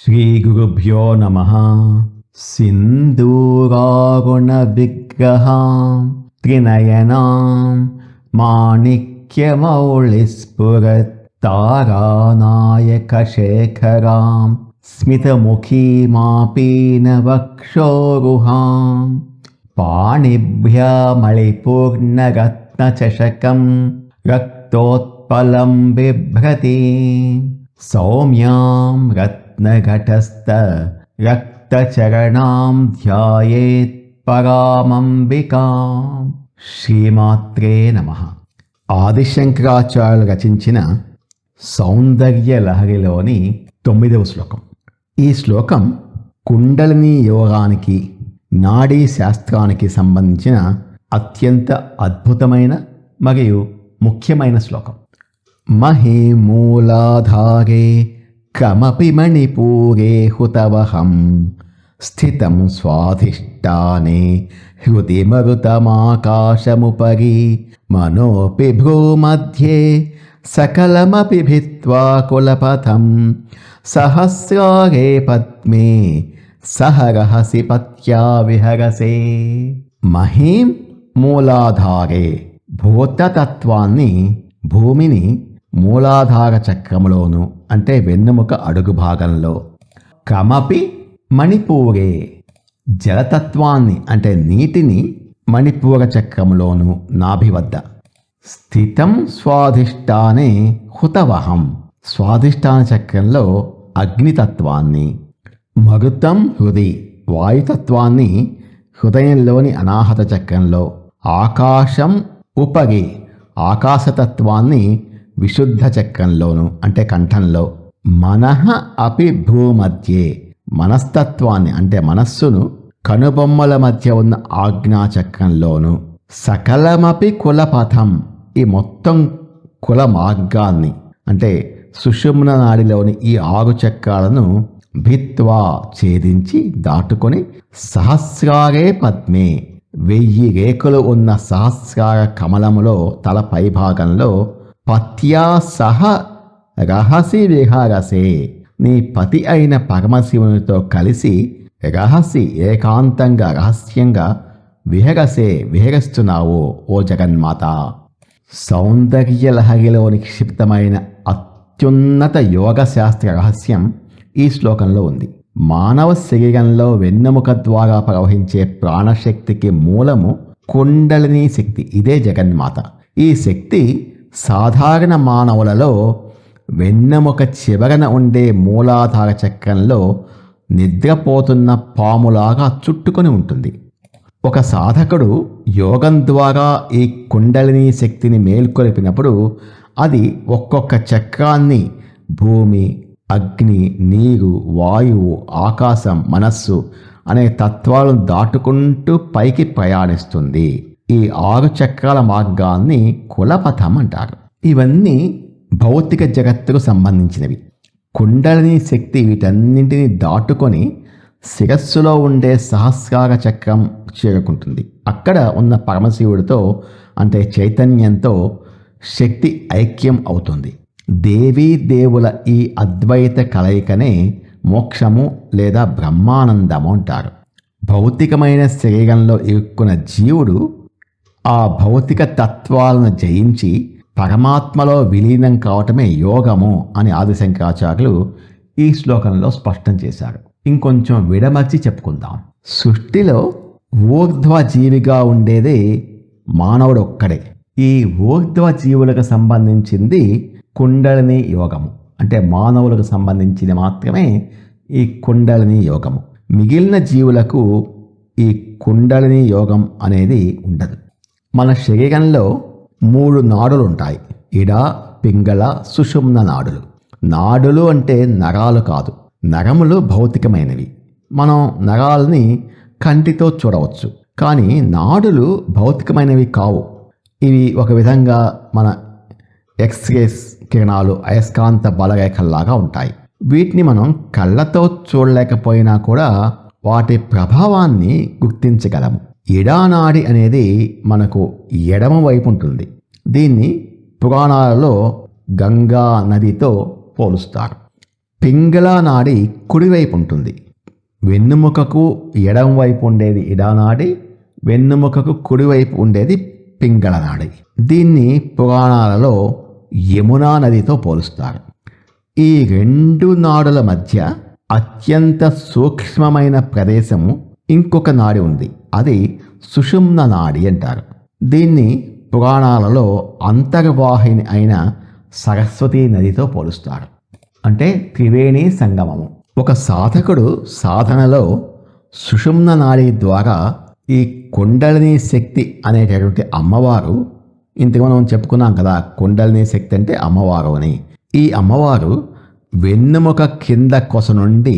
శ్రీగురుభ్యో నమః. సింధూరారుణవిగ్రహాం త్రినయనాం మాణిక్యమౌళిస్ఫురత్తారానాయకశేఖరాం స్మితముఖీమాపీనవక్షోరుహాం పాణిభ్యామళిపూర్ణరత్నచషకం రక్తోత్పలం బిభ్రతి సౌమ్యాం రత్నఘటస్థ రక్తచరణాం ధ్యాయేత్ పరామంబికాం. శ్రీమాత్రే నమః. ఆదిశంకరాచార్యులు రచించిన సౌందర్య లహరిలోని 9వ శ్లోకం. ఈ శ్లోకం కుండలిని యోగానికి, నాడీ శాస్త్రానికి సంబంధించిన అత్యంత అద్భుతమైన మరియు ముఖ్యమైన శ్లోకం. మహిమూలాధారే కమపి మణిపూరే హుతవహం స్థితం స్వాధిష్టానే హృది మరుతమాకాశముపరి మనోపి భ్రూమధ్యే సకలమపి భిత్వా కులపథం సహస్రారే పద్మే సహరహసి పత్యా విహరసే. మహీం మూలాధారే, భూతతత్వాన్ని, భూమిని మూలాధార చక్రములోను అంటే వెన్నెముక అడుగు భాగంలో, కమపి మణిపూరే, జలతత్వాన్ని అంటే నీటిని మణిపూర చక్రములోను నాభి వద్ద, స్థితం స్వాధిష్టానే హుతవహం, స్వాధిష్టాన చక్రంలో అగ్నితత్వాన్ని, మరుతం హృది, వాయుతత్వాన్ని హృదయంలోని అనాహత చక్రంలో, ఆకాశం ఉపరి, ఆకాశతత్వాన్ని విశుద్ధ చక్రంలోను అంటే కంఠంలో, మనః అపి భూమధ్యే, మనస్తత్వాన్ని అంటే మనస్సును కనుబొమ్మల మధ్య ఉన్న ఆజ్ఞాచక్రంలోను, సకలమపి కులపథం, ఈ మొత్తం కుల మార్గాన్ని అంటే సుషుమ్న నాడిలోని ఈ 6 చక్రాలను భిత్వా ఛేదించి దాటుకొని సహస్రారే పద్మే, 1000 రేకులు ఉన్న సహస్రార కమలములో తల పైభాగంలో పత్యా సహ రహసి విహరసే, నీ పతి అయిన పరమశివునితో కలిసి రహసి ఏకాంతంగా రహస్యంగా విహరిస్తున్నావు ఓ జగన్మాత. సౌందర్య లహరిలో నిక్షిప్తమైన అత్యున్నత యోగ శాస్త్ర రహస్యం ఈ శ్లోకంలో ఉంది. మానవ శరీరంలో వెన్నెముక ద్వారా ప్రవహించే ప్రాణశక్తికి మూలము కుండలిని శక్తి. ఇదే జగన్మాత. ఈ శక్తి సాధారణ మానవులలో వెన్నెముక చివరన ఉండే మూలాధార చక్రంలో నిద్రపోతున్న పాములాగా చుట్టుకొని ఉంటుంది. ఒక సాధకుడు యోగం ద్వారా ఈ కుండలిని శక్తిని మేల్కొలిపినప్పుడు అది ఒక్కొక్క చక్రాన్ని భూమి, అగ్ని, నీరు, వాయువు, ఆకాశం, మనస్సు అనే తత్వాలను దాటుకుంటూ పైకి ప్రయాణిస్తుంది. ఈ 6 చక్రాల మార్గాన్ని కులపథం అంటారు. ఇవన్నీ భౌతిక జగత్తుకు సంబంధించినవి. కుండలిని శక్తి వీటన్నింటినీ దాటుకొని శిరస్సులో ఉండే సహస్రార చక్రం చేరుకుంటుంది. అక్కడ ఉన్న పరమశివుడితో అంటే చైతన్యంతో శక్తి ఐక్యం అవుతుంది. దేవీ దేవుల ఈ అద్వైత కలయికనే మోక్షము లేదా బ్రహ్మానందము అంటారు. భౌతికమైన శరీరంలో ఇరుక్కున్న జీవుడు ఆ భౌతిక తత్వాలను జయించి పరమాత్మలో విలీనం కావటమే యోగము అని ఆదిశంకరాచార్యులు ఈ శ్లోకంలో స్పష్టం చేశారు. ఇంకొంచెం విడమర్చి చెప్పుకుందాం. సృష్టిలో ఊర్ధ్వ జీవిగా ఉండేదే మానవుడు ఒక్కడే. ఈ ఊర్ధ్వ జీవులకు సంబంధించింది కుండలిని యోగము, అంటే మానవులకు సంబంధించింది మాత్రమే ఈ కుండలిని యోగము. మిగిలిన జీవులకు ఈ కుండలిని యోగం అనేది ఉండదు. మన శరీరంలో 3 నాడులు ఉంటాయి. ఇడ, పింగళ, సుషుమ్న నాడులు. నాడులు అంటే నరాలు కాదు, నరములు భౌతికమైనవి. మనం నరాలని కంటితో చూడవచ్చు, కానీ నాడులు భౌతికమైనవి కావు. ఇవి ఒక విధంగా మన ఎక్స్రేస్ కిరణాలు, అయస్కాంత బలరేఖల్లాగా ఉంటాయి. వీటిని మనం కళ్ళతో చూడలేకపోయినా కూడా వాటి ప్రభావాన్ని గుర్తించగలము. ఇడానాడి అనేది మనకు ఎడమ వైపు ఉంటుంది. దీన్ని పురాణాలలో గంగా నదితో పోలుస్తారు. పింగళ నాడి కుడివైపు ఉంటుంది. వెన్నుముకకు ఎడం వైపు ఉండేది ఇడానాడి, వెన్నుముకకు కుడివైపు ఉండేది పింగళ నాడి. దీన్ని పురాణాలలో యమునా నదితో పోలుస్తారు. ఈ రెండు నాడుల మధ్య అత్యంత సూక్ష్మమైన ప్రదేశము ఇంకొక నాడి ఉంది. అది సుషుమ్న నాడి అంటారు. దీన్ని పురాణాలలో అంతర్వాహిని అయిన సరస్వతీ నదితో పోలుస్తారు. అంటే త్రివేణి సంగమము. ఒక సాధకుడు సాధనలో సుషుమ్న నాడి ద్వారా ఈ కుండలిని శక్తి అనేటటువంటి అమ్మవారు, ఇంతకు మనం చెప్పుకున్నాం కదా, కుండలిని శక్తి అంటే అమ్మవారు అని. ఈ అమ్మవారు వెన్నెముక కింద కొస నుండి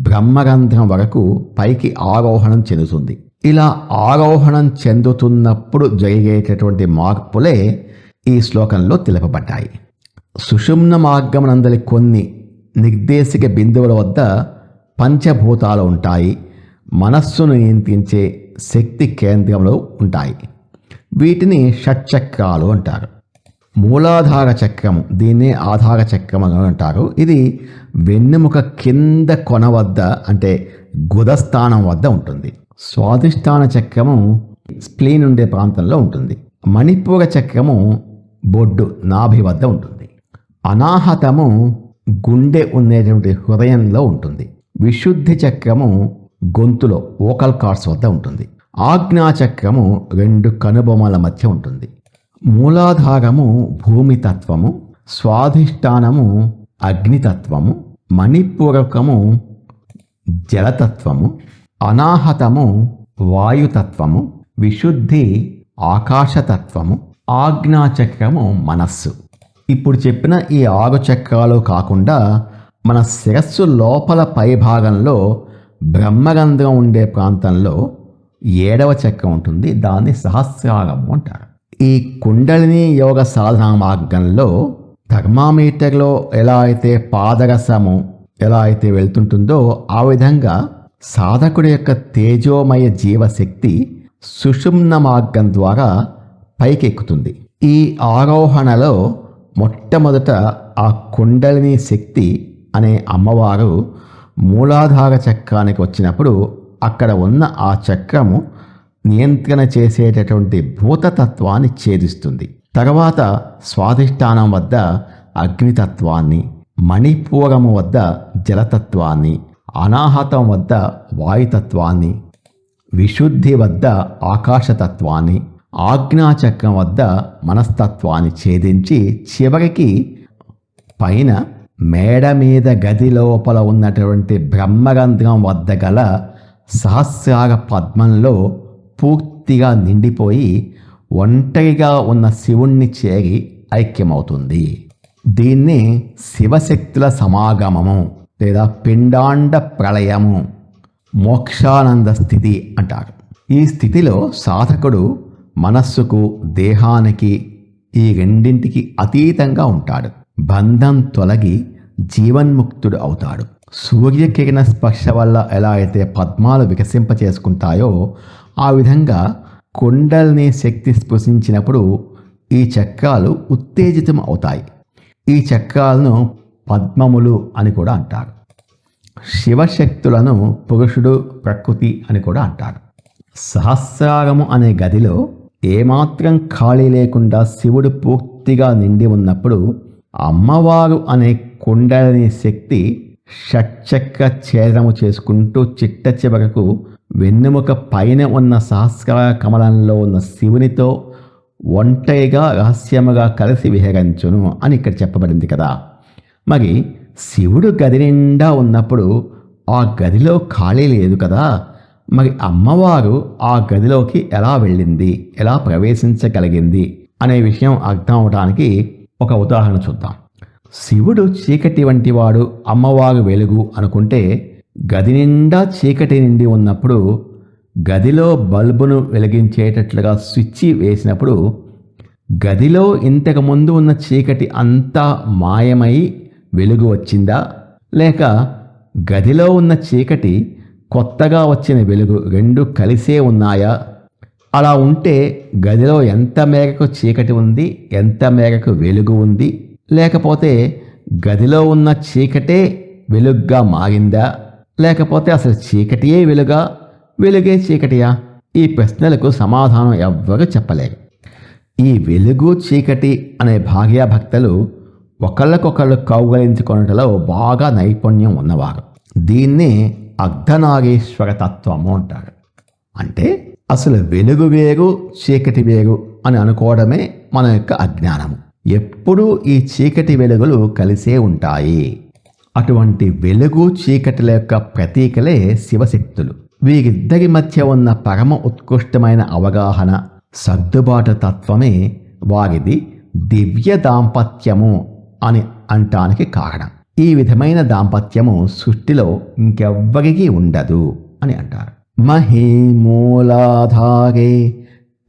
బ్రహ్మరంధ్రం వరకు పైకి ఆరోహణం చెందుతుంది. ఇలా ఆరోహణం చెందుతున్నప్పుడు జరిగేటటువంటి మార్పులే ఈ శ్లోకంలో తెలుపబడ్డాయి. సుషుమ్న మార్గమునందలి కొన్ని నిర్దేశిక బిందువుల వద్ద పంచభూతాలు ఉంటాయి. మనస్సును నియంత్రించే శక్తి కేంద్రంలో ఉంటాయి. వీటిని షట్చక్రాలు అంటారు. మూలాధార చక్రము, దీన్నే ఆధార చక్రము అంటారు. ఇది వెన్నెముక కింద కొన వద్ద అంటే గుదస్థానం వద్ద ఉంటుంది. స్వాధిష్టాన చక్రము స్ప్లీన్ ఉండే ప్రాంతంలో ఉంటుంది. మణిపూర చక్రము బొడ్డు నాభి వద్ద ఉంటుంది. అనాహతము గుండె ఉండేటువంటి హృదయంలో ఉంటుంది. విశుద్ధి చక్రము గొంతులో వోకల్ కార్డ్స్ వద్ద ఉంటుంది. ఆజ్ఞాచక్రము రెండు కనుబొమల మధ్య ఉంటుంది. మూలాధారము భూమితత్వము, స్వాధిష్టానము అగ్నితత్వము, మణిపూరకము జలతత్వము, అనాహతము వాయుతత్వము, విశుద్ధి ఆకాశతత్వము, ఆజ్ఞాచక్రము మనస్సు. ఇప్పుడు చెప్పిన ఈ 6 చక్రాలు కాకుండా మన శిరస్సు లోపల పైభాగంలో బ్రహ్మరంధ్రం ఉండే ప్రాంతంలో 7వ చక్రం ఉంటుంది. దాన్ని సహస్రారము అంటారు. ఈ కుండలిని యోగ సాధన మార్గంలో థర్మామీటర్లో ఎలా అయితే పాదరసము ఎలా అయితే వెళ్తుంటుందో ఆ విధంగా సాధకుడి యొక్క తేజోమయ జీవశక్తి సుషుమ్న మార్గం ద్వారా పైకెక్కుతుంది. ఈ ఆరోహణలో మొట్టమొదట ఆ కుండలిని శక్తి అనే అమ్మవారు మూలాధార చక్రానికి వచ్చినప్పుడు అక్కడ ఉన్న ఆ చక్రము నియంత్రణ చేసేటటువంటి భూతతత్వాన్ని ఛేదిస్తుంది. తర్వాత స్వాధిష్టానం వద్ద అగ్నితత్వాన్ని, మణిపూరము వద్ద జలతత్వాన్ని, అనాహతం వద్ద వాయుతత్వాన్ని, విశుద్ధి వద్ద ఆకాశతత్వాన్ని, ఆజ్ఞాచక్రం వద్ద మనస్తత్వాన్ని ఛేదించి చివరికి పైన మేడ మీద గది లోపల ఉన్నటువంటి బ్రహ్మరంధ్రం వద్ద గల సహస్రార పద్మంలో పూర్తిగా నిండిపోయి ఒంటరిగా ఉన్న శివుణ్ణి చేరి ఐక్యమవుతుంది. దీన్ని శివశక్తుల సమాగమము లేదా పిండాండ ప్రళయము, మోక్షానంద స్థితి అంటారు. ఈ స్థితిలో సాధకుడు మనస్సుకు దేహానికి ఈ రెండింటికి అతీతంగా ఉంటాడు. బంధం తొలగి జీవన్ముక్తుడు అవుతాడు. సూర్యకిరణ స్పర్శ వల్ల ఎలా అయితే పద్మాలు వికసింప చేసుకుంటాయో ఆ విధంగా కుండలిని శక్తి స్పృశించినప్పుడు ఈ చక్రాలు ఉత్తేజితం అవుతాయి. ఈ చక్రాలను పద్మములు అని కూడా అంటారు. శివశక్తులను పురుషుడు, ప్రకృతి అని కూడా అంటారు. సహస్రారము అనే గదిలో ఏమాత్రం ఖాళీ లేకుండా శివుడు పూర్తిగా నిండి ఉన్నప్పుడు అమ్మవారు అనే కుండలిని శక్తి షట్చక్ర ఛేదము చేసుకుంటూ చిట్ట చివరకు వెన్నెముక పైన ఉన్న సహస్రార కమలంలో ఉన్న శివునితో ఒంటరిగా రహస్యముగా కలిసి విహరించును అని ఇక్కడ చెప్పబడింది కదా. మరి శివుడు గది నిండా ఉన్నప్పుడు ఆ గదిలో ఖాళీ లేదు కదా. మరి అమ్మవారు ఆ గదిలోకి ఎలా వెళ్ళింది, ఎలా ప్రవేశించగలిగింది అనే విషయం అర్థం అవడానికి ఒక ఉదాహరణ చూద్దాం. శివుడు చీకటి వంటివాడు, అమ్మవారు వెలుగు అనుకుంటే గది నిండా చీకటి నిండి ఉన్నప్పుడు గదిలో బల్బును వెలిగించేటట్లుగా స్విచ్ వేసినప్పుడు గదిలో ఇంతకుముందు ఉన్న చీకటి అంతా మాయమై వెలుగు వచ్చిందా, లేక గదిలో ఉన్న చీకటి కొత్తగా వచ్చిన వెలుగు రెండు కలిసే ఉన్నాయా? అలా ఉంటే గదిలో ఎంత మేరకు చీకటి ఉంది, ఎంత మేరకు వెలుగు ఉంది, లేకపోతే గదిలో ఉన్న చీకటే వెలుగ్గా మారిందా, లేకపోతే అసలు చీకటియే వెలుగా, వెలుగే చీకటియా? ఈ ప్రశ్నలకు సమాధానం ఎవ్వరూ చెప్పలేరు. ఈ వెలుగు చీకటి అనే భార్యాభర్తలు ఒకళ్ళకొకళ్ళు కౌగలించుకొనుటలో బాగా నైపుణ్యం ఉన్నవారు. దీన్నే అర్ధనారీశ్వర తత్వము అంటారు. అంటే అసలు వెలుగు వేరు చీకటి వేరు అని అనుకోవడమే మన యొక్క అజ్ఞానము. ఎప్పుడూ ఈ చీకటి వెలుగులు కలిసే ఉంటాయి. అటువంటి వెలుగు చీకటిల యొక్క ప్రతీకలే శివశక్తులు. వీరిద్దరి మధ్య ఉన్న పరమ ఉత్కృష్టమైన అవగాహన, సర్దుబాటు తత్వమే వారిది దివ్య దాంపత్యము అని అంటానికి కారణం. ఈ విధమైన దాంపత్యము సృష్టిలో ఇంకెవ్వరికీ ఉండదు అని అంటారు. మహీమూలాధారే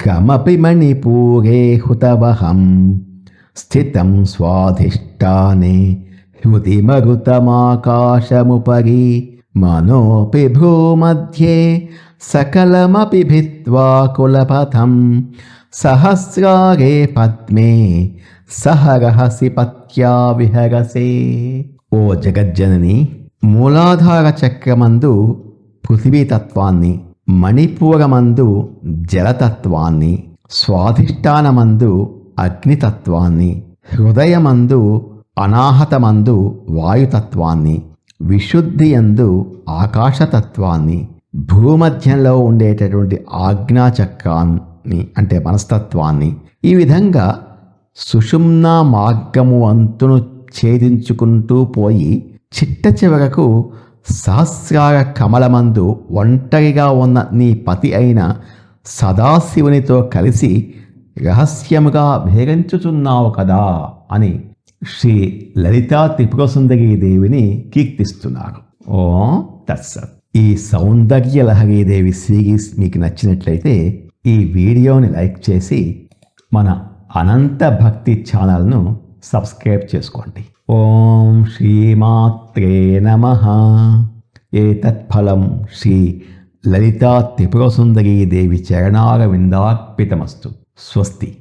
కమపి మణిపూరే హుతవహం స్థితం స్వాధిష్టానే హృది మరుతమాకాశముపరి మనోపి భ్రూమధ్యే సకలమపి భిత్వా కులపథం సహస్రారే పద్మే సహరహసి పత్యా విహరసే. ఓ జగజ్జనని, మూలాధార చక్రమందు పృథివీతత్వాన్ని, మణిపూరమందు జలతత్వాన్ని, స్వాధిష్టానమందు అగ్నితత్వాన్ని, హృదయమందు అనాహతమందు వాయుతత్వాన్ని, విశుద్ధియందు ఆకాశతత్వాన్ని, భూమధ్యంలో ఉండేటటువంటి ఆజ్ఞాచక్రాన్ని అంటే మనస్తత్వాన్ని, ఈ విధంగా సుషుమ్నా మార్గము అంతును ఛేదించుకుంటూ పోయి చిట్ట చివరకు సహస్రార కమలమందు ఒంటరిగా ఉన్న నీ పతి అయిన సదాశివునితో కలిసి రహస్యముగా భేగించుచున్నావు కదా అని శ్రీ లలితా త్రిపురసుందరీ దేవిని కీర్తిస్తున్నారు. ఓ తత్సత్. ఈ సౌందర్య లహరీదేవి సిరీస్ మీకు నచ్చినట్లయితే ఈ వీడియోని లైక్ చేసి మన అనంత భక్తి ఛానల్ను సబ్స్క్రైబ్ చేసుకోండి. ఓం శ్రీమాత్రే నమః. ఏతత్ఫలం శ్రీ లలితా త్రిపురసుందరీ దేవి చరణారవిందార్పితమస్తు. స్వస్తి.